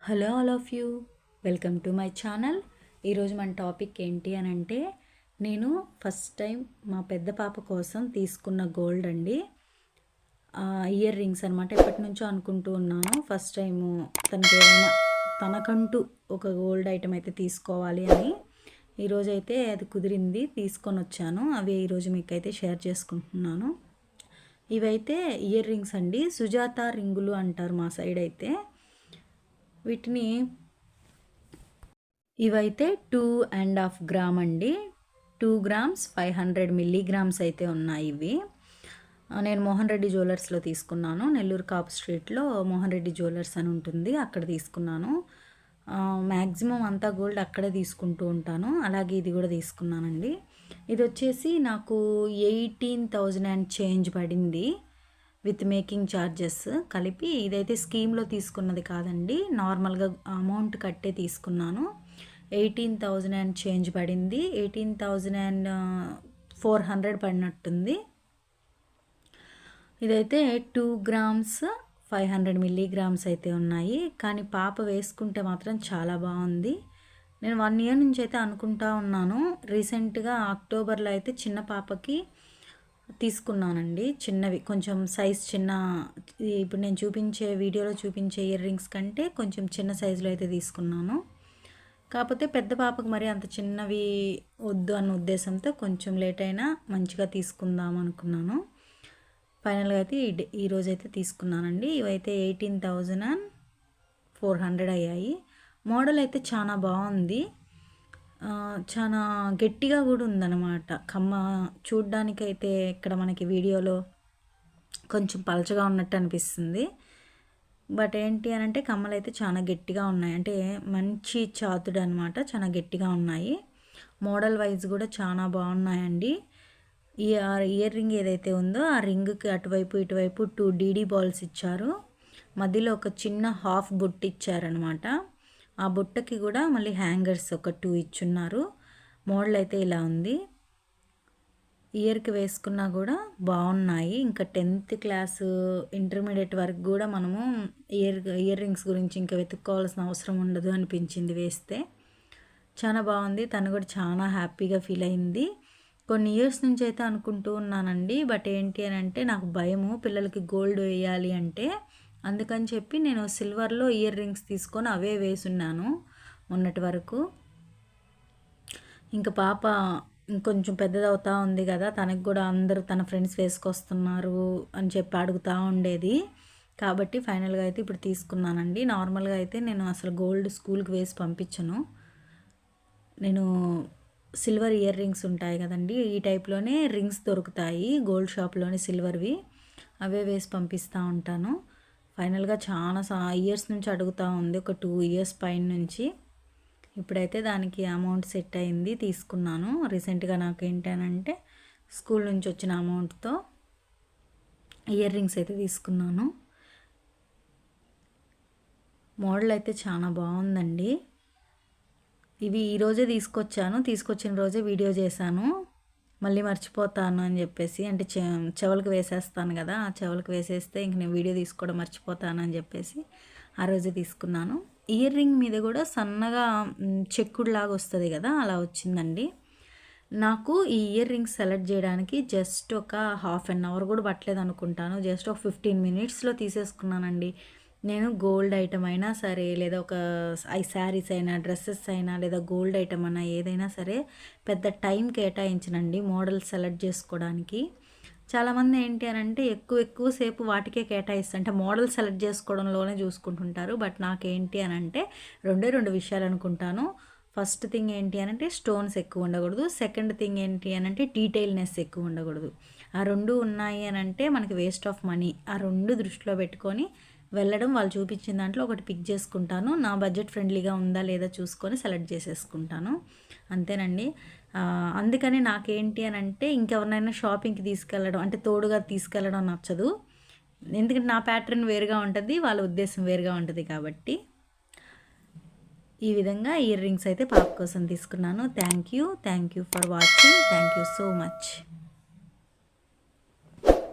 Hello all of you, welcome to my channel. ఈరోజు మన topic ఏంటి అని అంటే, నేను ఫస్ట్ టైం మా పెద్ద పాప కోసం తీసుకున్న గోల్డ్ అండి. ఇయర్ రింగ్స్ అనమాట. ఎప్పటి నుంచో అనుకుంటూ ఉన్నాను ఫస్ట్ టైము తనకి ఏదైనా తనకంటూ ఒక గోల్డ్ ఐటమ్ అయితే తీసుకోవాలి అని. ఈరోజైతే అది కుదిరింది, తీసుకొని వచ్చాను. అవి ఈరోజు మీకైతే షేర్ చేసుకుంటున్నాను. ఇవైతే ఇయర్ రింగ్స్ అండి, సుజాత రింగులు అంటారు మా సైడ్ అయితే. వీటిని ఇవైతే 2.5 గ్రామ్ అండి. 2 గ్రామ్స్ 500 మిల్లీగ్రామ్స్ అయితే ఉన్నాయి ఇవి. నేను మోహన్ రెడ్డి జ్యువెలర్స్లో తీసుకున్నాను. నెల్లూరు కాపు స్ట్రీట్లో మోహన్ రెడ్డి జ్యువెలర్స్ అని ఉంటుంది, అక్కడ తీసుకున్నాను. మ్యాక్సిమం అంతా గోల్డ్ అక్కడే తీసుకుంటూ ఉంటాను. అలాగే ఇది కూడా తీసుకున్నానండి. ఇది వచ్చేసి నాకు 18,000 అండ్ చేంజ్ పడింది విత్ మేకింగ్ ఛార్జెస్ కలిపి. ఇదైతే స్కీమ్లో తీసుకున్నది కాదండి, నార్మల్గా అమౌంట్ కట్టే తీసుకున్నాను. 18,000 అండ్ చేంజ్ పడింది. 18,400 పడినట్టుంది. ఇదైతే 2 గ్రామ్స్ 500 మిల్లీగ్రామ్స్ అయితే ఉన్నాయి. కానీ పాప వేసుకుంటే మాత్రం చాలా బాగుంది. నేను 1 ఇయర్ నుంచి అయితే అనుకుంటా ఉన్నాను. రీసెంట్గా అక్టోబర్లో అయితే చిన్న పాపకి తీసుకున్నానండి. చిన్నవి, కొంచెం సైజ్ చిన్న, ఇప్పుడు నేను చూపించే వీడియోలో చూపించే ఇయర్ రింగ్స్ కంటే కొంచెం చిన్న సైజులో అయితే తీసుకున్నాను. కాకపోతే పెద్ద పాపకు మరి అంత చిన్నవి వద్దు అన్న ఉద్దేశంతో కొంచెం లేట్ అయినా మంచిగా తీసుకుందాం అనుకున్నాను. ఫైనల్గా అయితే ఈరోజైతే తీసుకున్నానండి. ఇవైతే 18,400 అయ్యాయి. మోడల్ అయితే చాలా బాగుంది, చాలా గట్టిగా కూడా ఉందన్నమాట. కమ్మ చూడ్డానికైతే ఇక్కడ మనకి వీడియోలో కొంచెం పలచగా ఉన్నట్టు అనిపిస్తుంది, బట్ ఏంటి అని అంటే కమ్మలు అయితే చాలా గట్టిగా ఉన్నాయి. అంటే మంచి చాతుడు అనమాట, చాలా గట్టిగా ఉన్నాయి. మోడల్ వైజ్ కూడా చాలా బాగున్నాయండి. ఈ ఇయర్ రింగ్ ఏదైతే ఉందో ఆ రింగ్కి అటువైపు ఇటువైపు 2 డీడీ బాల్స్ ఇచ్చారు. మధ్యలో ఒక చిన్న హాఫ్ బుట్ట ఇచ్చారనమాట. ఆ బుట్టకి కూడా మళ్ళీ హ్యాంగర్స్ ఒక 2 ఇచ్చున్నారు. మోడల్ అయితే ఇలా ఉంది. ఇయర్కి వేసుకున్నా కూడా బాగున్నాయి. ఇంకా 10th క్లాసు ఇంటర్మీడియట్ వరకు కూడా మనము ఇయర్ రింగ్స్ గురించి ఇంకా వెతుక్కోవాల్సిన అవసరం ఉండదు అనిపించింది వేస్తే. చాలా బాగుంది. తను కూడా చాలా హ్యాపీగా ఫీల్ అయింది. కొన్ని ఇయర్స్ నుంచి అయితే అనుకుంటూ ఉన్నానండి, బట్ ఏంటి అని అంటే నాకు భయము పిల్లలకి గోల్డ్ వేయాలి అంటే. అందుకని చెప్పి నేను సిల్వర్లో ఇయర్ రింగ్స్ తీసుకొని అవే వేసున్నాను మొన్నటి వరకు. ఇంకా పాప ఇంకొంచెం పెద్దదవుతూ ఉంది కదా, తనకు కూడా అందరూ తన ఫ్రెండ్స్ వేసుకొస్తున్నారు అని చెప్పి అడుగుతూ ఉండేది. కాబట్టి ఫైనల్గా అయితే ఇప్పుడు తీసుకున్నానండి. నార్మల్గా అయితే నేను అసలు గోల్డ్ స్కూల్కి వేసి పంపించను. నేను సిల్వర్ ఇయర్ రింగ్స్ ఉంటాయి కదండి, ఈ టైప్లోనే రింగ్స్ దొరుకుతాయి గోల్డ్ షాప్లోనే సిల్వర్వి, అవే వేసి పంపిస్తూ ఉంటాను. ఫైనల్గా చాలా ఇయర్స్ నుంచి అడుగుతూ ఉంది, ఒక 2 ఇయర్స్ పైన నుంచి. ఇప్పుడైతే దానికి అమౌంట్ సెట్ అయింది, తీసుకున్నాను. రీసెంట్గా నాకు ఏంటనంటే స్కూల్ నుంచి వచ్చిన అమౌంట్తో ఇయర్ రింగ్స్ అయితే తీసుకున్నాను. మోడల్ అయితే చాలా బాగుందండి. ఇవి ఈరోజే తీసుకొచ్చిన రోజే వీడియో చేశాను. మళ్ళీ మర్చిపోతాను అని చెప్పేసి, అంటే చెవులకు వేసేస్తాను కదా, ఆ చెవులకు వేసేస్తే ఇంక నేను వీడియో తీసుకోవడం మర్చిపోతాను అని చెప్పేసి ఆ రోజే తీసుకున్నాను. ఇయర్ రింగ్ మీద కూడా సన్నగా చెక్కుడులాగా వస్తుంది కదా, అలా వచ్చిందండి. నాకు ఈ ఇయర్ రింగ్స్ సెలెక్ట్ చేయడానికి జస్ట్ ఒక హాఫ్ అన్ అవర్ కూడా పట్టలేదు అనుకుంటాను. జస్ట్ ఒక 15 మినిట్స్లో తీసేసుకున్నానండి. నేను గోల్డ్ ఐటమ్ అయినా సరే, లేదా ఒక శారీస్ అయినా, డ్రెస్సెస్ అయినా, లేదా గోల్డ్ ఐటమ్ అయినా ఏదైనా సరే పెద్ద టైం కేటాయించనండి మోడల్ సెలెక్ట్ చేసుకోవడానికి. చాలామంది ఏంటి అని అంటే ఎక్కువసేపు వాటికే కేటాయిస్తారు, అంటే మోడల్ సెలెక్ట్ చేసుకోవడంలోనే చూసుకుంటుంటారు. బట్ నాకేంటి అని అంటే రెండు విషయాలు అనుకుంటాను. ఫస్ట్ థింగ్ ఏంటి అని అంటే స్టోన్స్ ఎక్కువ ఉండకూడదు. సెకండ్ థింగ్ ఏంటి అని అంటే డీటెయిల్నెస్ ఎక్కువ ఉండకూడదు. ఆ రెండు ఉన్నాయి అని అంటే మనకి వేస్ట్ ఆఫ్ మనీ. ఆ రెండు దృష్టిలో పెట్టుకొని వెళ్ళడం, వాళ్ళు చూపించిన దాంట్లో ఒకటి పిక్ చేసుకుంటాను. నా బడ్జెట్ ఫ్రెండ్లీగా ఉందా లేదా చూసుకొని సెలెక్ట్ చేసేసుకుంటాను, అంతేనండి. అందుకని నాకేంటి అని అంటే ఇంకెవరినైనా షాపింగ్కి తీసుకెళ్ళడం, అంటే తోడుగా తీసుకెళ్ళడం నచ్చదు. ఎందుకంటే నా ప్యాటర్న్ వేరుగా ఉంటుంది, వాళ్ళ ఉద్దేశం వేరుగా ఉంటుంది. కాబట్టి ఈ విధంగా ఇయర్ రింగ్స్ అయితే పాప కోసం తీసుకున్నాను. Thank you for watching. Thank you so much.